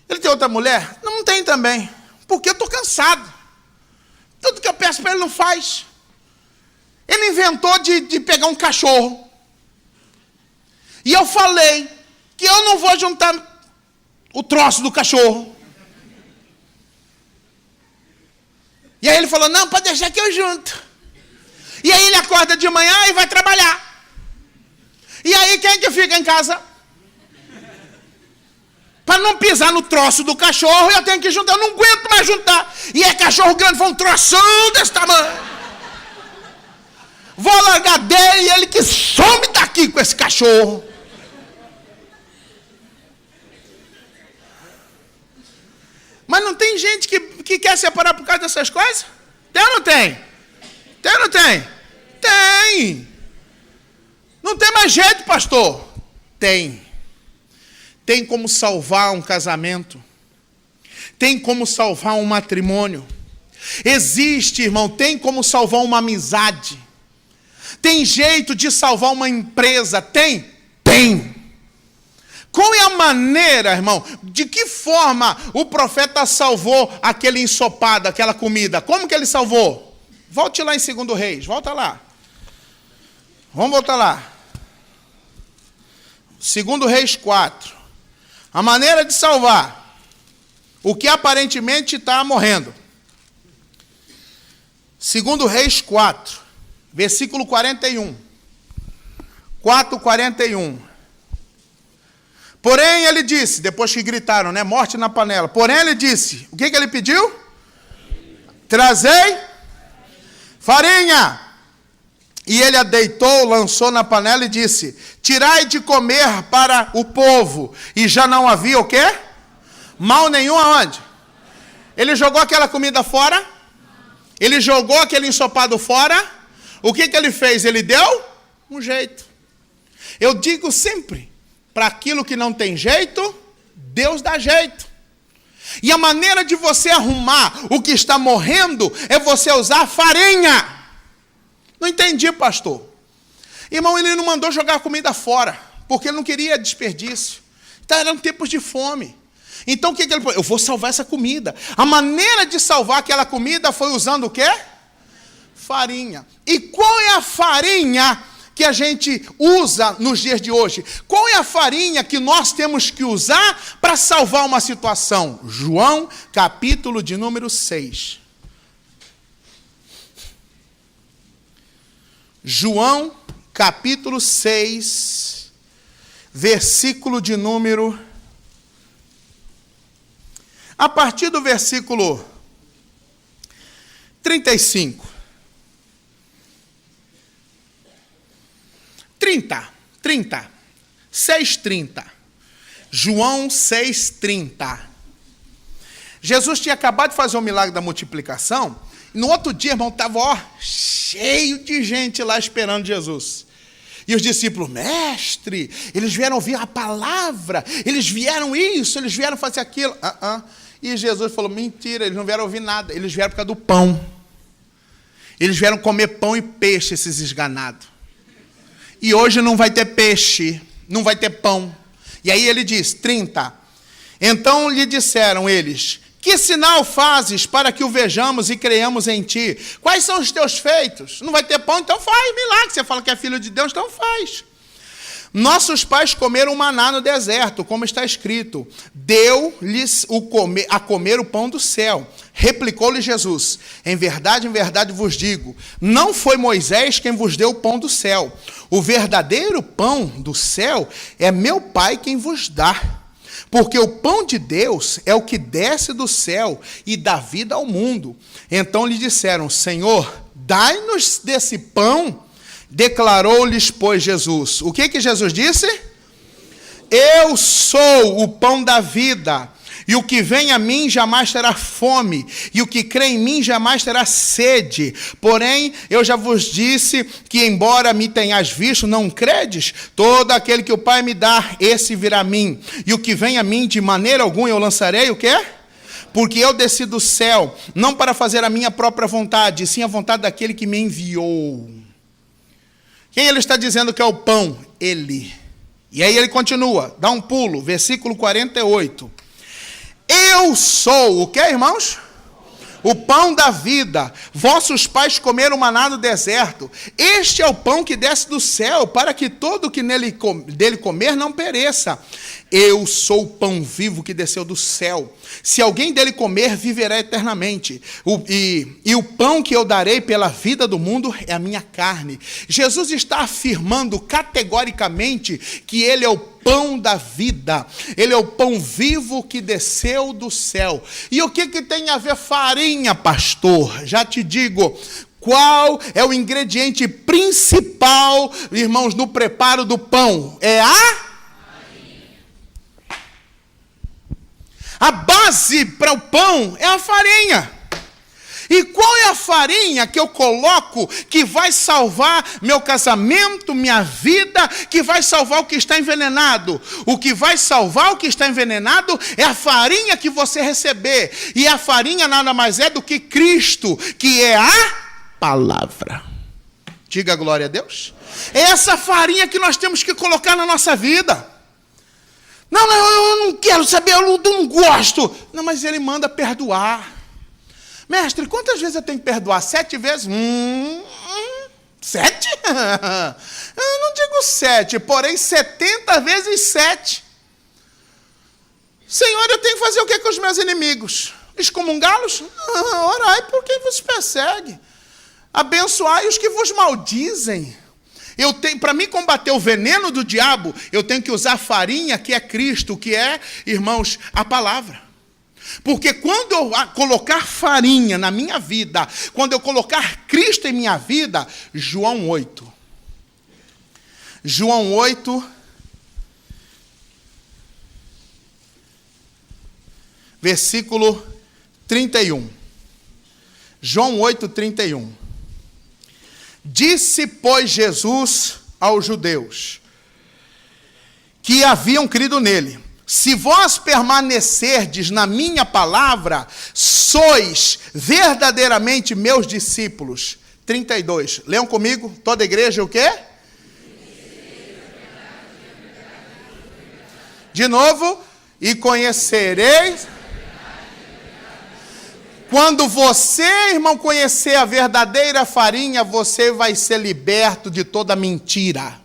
Ele tem outra mulher? Não tem também. Porque eu estou cansado. Tudo que eu peço para ele não faz. Ele inventou de pegar um cachorro. E eu falei que eu não vou juntar o troço do cachorro. E aí ele falou, não, pode deixar que eu junto. E aí ele acorda de manhã e vai trabalhar. E aí quem é que fica em casa? Para não pisar no troço do cachorro, eu tenho que juntar. Eu não aguento mais juntar. E é cachorro grande, foi um troção desse tamanho. Vou largar dele e ele que some daqui com esse cachorro. Mas não tem gente que quer separar por causa dessas coisas? Tem ou não tem? Tem ou não tem? Tem. Não tem mais jeito, pastor. Tem. Tem como salvar um casamento. Tem como salvar um matrimônio. Existe, irmão, tem como salvar uma amizade. Tem jeito de salvar uma empresa. Tem? Tem. Qual é a maneira, irmão? De que forma o profeta salvou aquele ensopado, aquela comida? Como que ele salvou? Volte lá em 2 Reis, volta lá. Vamos voltar lá. 2 Reis 4. A maneira de salvar o que aparentemente está morrendo. 2 Reis 4, versículo 41. 4:41. Porém, ele disse, depois que gritaram, né? Morte na panela. Porém, ele disse, o que ele pediu? Trazei farinha. E ele a deitou, lançou na panela e disse, tirai de comer para o povo. E já não havia o quê? Mal nenhum aonde? Ele jogou aquela comida fora? Ele jogou aquele ensopado fora? O que ele fez? Ele deu um jeito. Eu digo sempre, para aquilo que não tem jeito, Deus dá jeito. E a maneira de você arrumar o que está morrendo é você usar farinha. Não entendi, pastor. Irmão, ele não mandou jogar a comida fora, porque ele não queria desperdício. Então eram tempos de fome. Então o que ele falou? Eu vou salvar essa comida. A maneira de salvar aquela comida foi usando o quê? Farinha. E qual é a farinha que a gente usa nos dias de hoje? Qual é a farinha que nós temos que usar para salvar uma situação? João, capítulo de número 6. João, capítulo 6, versículo de número... A partir do versículo 35. 30. 6:30. João 6:30. Jesus tinha acabado de fazer o milagre da multiplicação. E no outro dia, irmão, estava cheio de gente lá esperando Jesus. E os discípulos, mestre, eles vieram ouvir a palavra, eles vieram isso, eles vieram fazer aquilo. E Jesus falou, mentira, eles não vieram ouvir nada, eles vieram por causa do pão. Eles vieram comer pão e peixe, esses esganados. E hoje não vai ter peixe, não vai ter pão. E aí ele diz, 30. Então lhe disseram eles, que sinal fazes para que o vejamos e creiamos em ti? Quais são os teus feitos? Não vai ter pão, então faz milagre. Você fala que é filho de Deus, então faz. Nossos pais comeram maná no deserto, como está escrito. Deu-lhes a comer o pão do céu. Replicou-lhe Jesus, em verdade vos digo, não foi Moisés quem vos deu o pão do céu. O verdadeiro pão do céu é meu Pai quem vos dá. Porque o pão de Deus é o que desce do céu e dá vida ao mundo. Então lhe disseram, Senhor, dai-nos desse pão. Declarou-lhes, pois, Jesus. O que Jesus disse? Eu sou o pão da vida. E o que vem a mim jamais terá fome, e o que crê em mim jamais terá sede. Porém, eu já vos disse que, embora me tenhas visto, não credes. Todo aquele que o Pai me dá, esse virá a mim. E o que vem a mim, de maneira alguma eu lançarei o quê? Porque eu desci do céu, não para fazer a minha própria vontade, sim a vontade daquele que me enviou. Quem ele está dizendo que é o pão? Ele. E aí ele continua, dá um pulo, versículo 48. Eu sou, o que, irmãos? O pão da vida. Vossos pais comeram maná no deserto. Este é o pão que desce do céu, para que todo o que dele comer não pereça. Eu sou o pão vivo que desceu do céu. Se alguém dele comer, viverá eternamente. E o pão que eu darei pela vida do mundo é a minha carne. Jesus está afirmando categoricamente que ele é o pão da vida. Ele é o pão vivo que desceu do céu. E o que tem a ver farinha, pastor? Já te digo. Qual é o ingrediente principal, irmãos, no preparo do pão? É a base para o pão é a farinha. E qual é a farinha que eu coloco que vai salvar meu casamento, minha vida, que vai salvar o que está envenenado? O que vai salvar o que está envenenado é a farinha que você receber. E a farinha nada mais é do que Cristo, que é a palavra. Diga glória a Deus. É essa farinha que nós temos que colocar na nossa vida. Não, eu não quero saber, eu não gosto. Não, mas ele manda perdoar. Mestre, quantas vezes eu tenho que perdoar? 7 vezes? 7? Eu não digo 7, porém 70 vezes 7. Senhor, eu tenho que fazer o que com os meus inimigos? Excomungá-los? Orai por quem vos persegue. Abençoai os que vos maldizem. Para mim combater o veneno do diabo, eu tenho que usar a farinha que é Cristo, que é, irmãos, a palavra. Porque quando eu colocar farinha na minha vida, quando eu colocar Cristo em minha vida, João 8, versículo 31. João 8, 31. Disse, pois, Jesus aos judeus que haviam crido nele: se vós permanecerdes na minha palavra, sois verdadeiramente meus discípulos. 32. Leiam comigo, toda a igreja o quê? De novo. E conhecereis. Quando você, irmão, conhecer a verdadeira farinha, você vai ser liberto de toda mentira.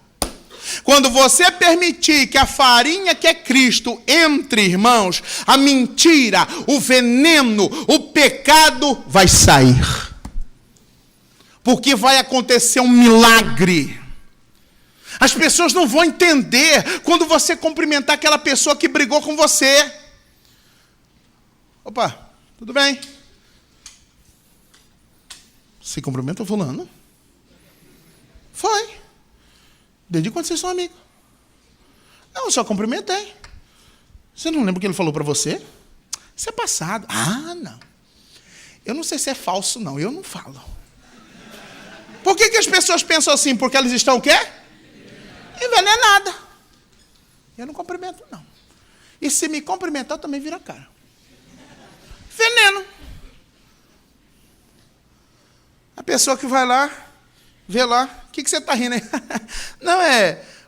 Quando você permitir que a farinha que é Cristo entre, irmãos, a mentira, o veneno, o pecado vai sair. Porque vai acontecer um milagre. As pessoas não vão entender quando você cumprimentar aquela pessoa que brigou com você. Opa, tudo bem? Se cumprimenta fulano? Foi. Desde quando vocês são amigos? Não, eu só cumprimentei. Você não lembra o que ele falou para você? Isso é passado. Ah, não. Eu não sei se é falso, não. Eu não falo. Por que as pessoas pensam assim? Porque elas estão o quê? Envenenadas. Eu não cumprimento, não. E se me cumprimentar, eu também vira a cara. Veneno. A pessoa que vai lá, vê lá, o que você está rindo aí? Não,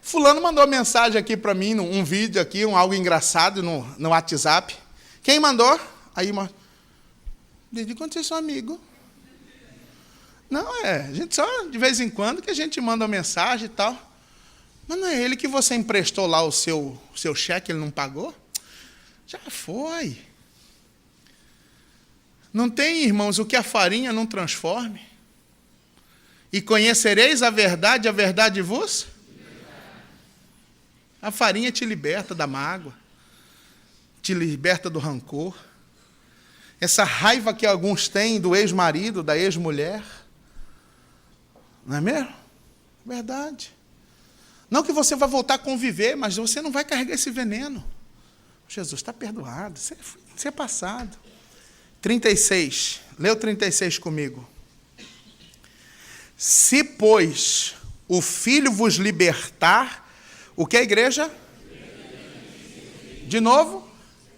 fulano mandou mensagem aqui para mim, um vídeo aqui, algo engraçado no WhatsApp. Quem mandou? Aí, desde quando vocês são amigos? Não, a gente só de vez em quando que a gente manda uma mensagem e tal. Mas não é ele que você emprestou lá o seu cheque, ele não pagou? Já foi. Não tem, irmãos, o que a farinha não transforme? E conhecereis a verdade vos? A farinha te liberta da mágoa, te liberta do rancor. Essa raiva que alguns têm do ex-marido, da ex-mulher. Não é mesmo? Verdade. Não que você vai voltar a conviver, mas você não vai carregar esse veneno. Jesus está perdoado, isso é passado. 36, lê o 36 comigo. Se, pois, o Filho vos libertar, o que é a igreja? De novo.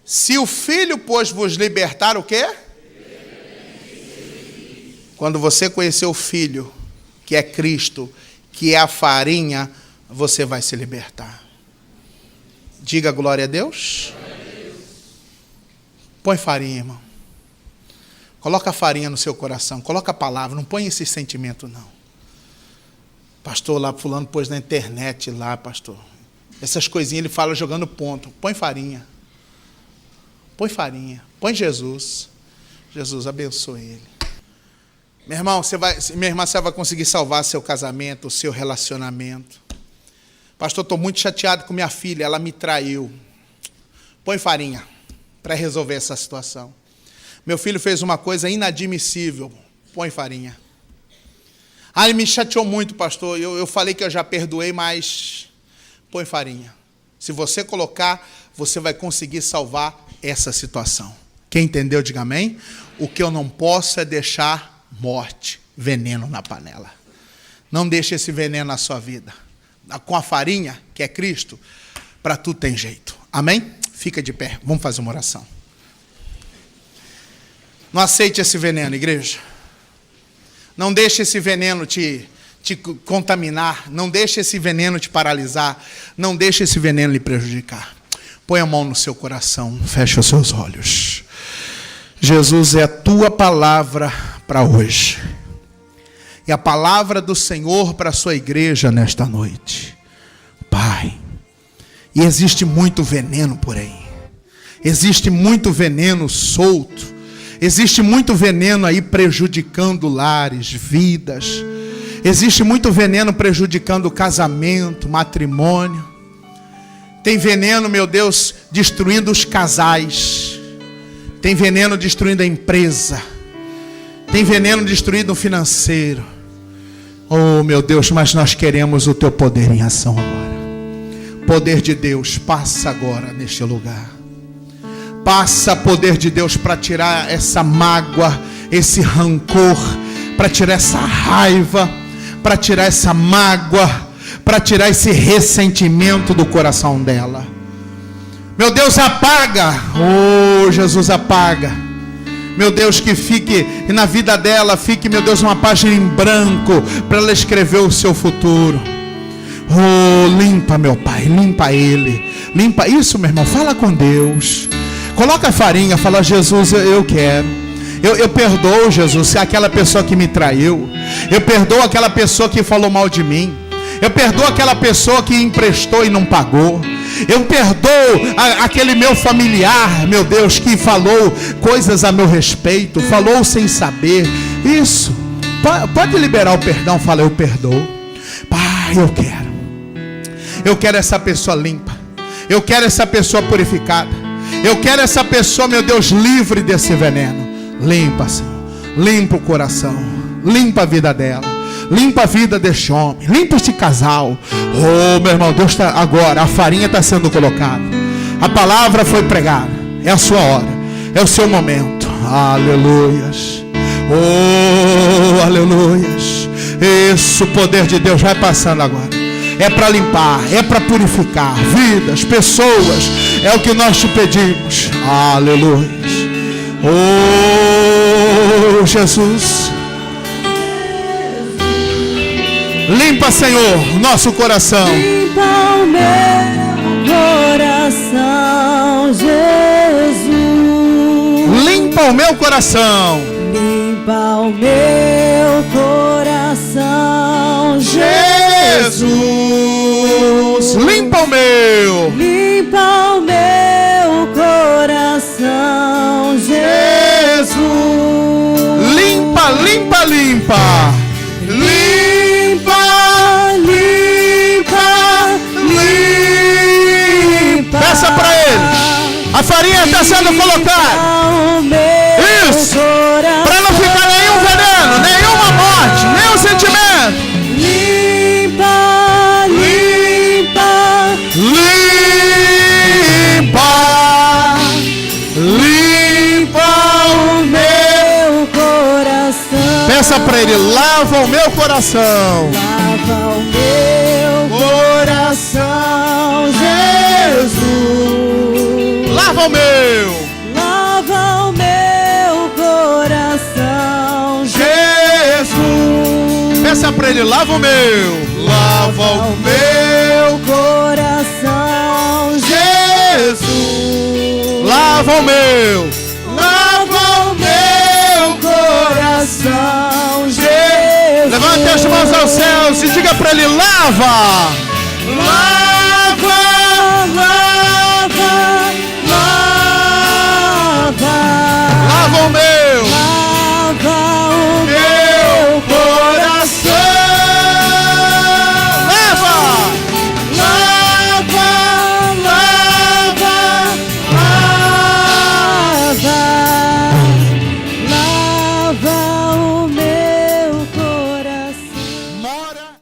Se o Filho, pois, vos libertar, o quê? Quando você conhecer o Filho, que é Cristo, que é a farinha, você vai se libertar. Diga glória a Deus. Põe farinha, irmão. Coloca a farinha no seu coração, coloca a palavra, não põe esse sentimento, não. Pastor, lá fulano pôs na internet lá, pastor. Essas coisinhas ele fala jogando ponto. Põe farinha. Põe farinha. Põe Jesus. Jesus abençoe ele. Meu irmão, minha irmã, você vai conseguir salvar seu casamento, o seu relacionamento. Pastor, estou muito chateado com minha filha, ela me traiu. Põe farinha para resolver essa situação. Meu filho fez uma coisa inadmissível. Põe farinha. Ah, ele me chateou muito, pastor. Eu falei que eu já perdoei, mas põe farinha. Se você colocar, você vai conseguir salvar essa situação. Quem entendeu, diga amém. O que eu não posso é deixar morte, veneno na panela. Não deixe esse veneno na sua vida. Com a farinha, que é Cristo, para tudo tem jeito. Amém? Fica de pé. Vamos fazer uma oração. Não aceite esse veneno, igreja. Não deixe esse veneno te contaminar. Não deixe esse veneno te paralisar. Não deixe esse veneno lhe prejudicar. Põe a mão no seu coração. Feche os seus olhos. Jesus, é a tua palavra para hoje. E a palavra do Senhor para a sua igreja nesta noite. Pai, e existe muito veneno por aí. Existe muito veneno solto. Existe muito veneno aí prejudicando lares, vidas. Existe muito veneno prejudicando o casamento, matrimônio. Tem veneno, meu Deus, destruindo os casais. Tem veneno destruindo a empresa. Tem veneno destruindo o financeiro. Oh, meu Deus, mas nós queremos o teu poder em ação agora. Poder de Deus, passa agora neste lugar. Passa, poder de Deus, para tirar essa mágoa, esse rancor, para tirar essa raiva, para tirar essa mágoa, para tirar esse ressentimento do coração dela. Meu Deus, apaga. Oh, Jesus, apaga. Meu Deus, que fique na vida dela, fique, meu Deus, uma página em branco para ela escrever o seu futuro. Oh, limpa, meu Pai, limpa ele. Limpa isso, meu irmão, fala com Deus. Coloca a farinha, fala: Jesus, eu quero. Eu perdoo, Jesus, se é aquela pessoa que me traiu. Eu perdoo aquela pessoa que falou mal de mim. Eu perdoo aquela pessoa que emprestou e não pagou. Eu perdoo aquele meu familiar, meu Deus, que falou coisas a meu respeito, falou sem saber. Isso, pode liberar o perdão. Fala: eu perdoo. Pai, eu quero essa pessoa limpa. Eu quero essa pessoa purificada. Eu quero essa pessoa, meu Deus, livre desse veneno. Limpa, Senhor. Limpa o coração. Limpa a vida dela. Limpa a vida deste homem. Limpa este casal. Oh, meu irmão, Deus está agora. A farinha está sendo colocada. A palavra foi pregada. É a sua hora. É o seu momento. Aleluias. Oh, aleluias. Isso, o poder de Deus vai passando agora. É para limpar, é para purificar vidas, pessoas. É o que nós te pedimos. Aleluias. Oh, Jesus. Limpa, Senhor, nosso coração. Limpa o meu coração, Jesus. Limpa o meu coração. Limpa o meu coração, Jesus. Limpa o meu. Limpa o meu coração, Jesus. Limpa, limpa, limpa. Limpa, limpa, limpa. Peça para ele. A farinha está sendo colocada. Isso. Para não ficar nenhum veneno, nenhuma morte, nenhum sentimento. Limpa, limpa, limpa, limpa o meu coração. Peça para ele: lava o meu coração. Lava o meu coração, Jesus. Lava o meu. Lava o meu coração, Jesus. Peça para ele: lava o meu. Lava o meu coração, Jesus. Lava o meu. Lava o meu coração, Jesus. Levante as mãos aos céus e diga para ele: lava.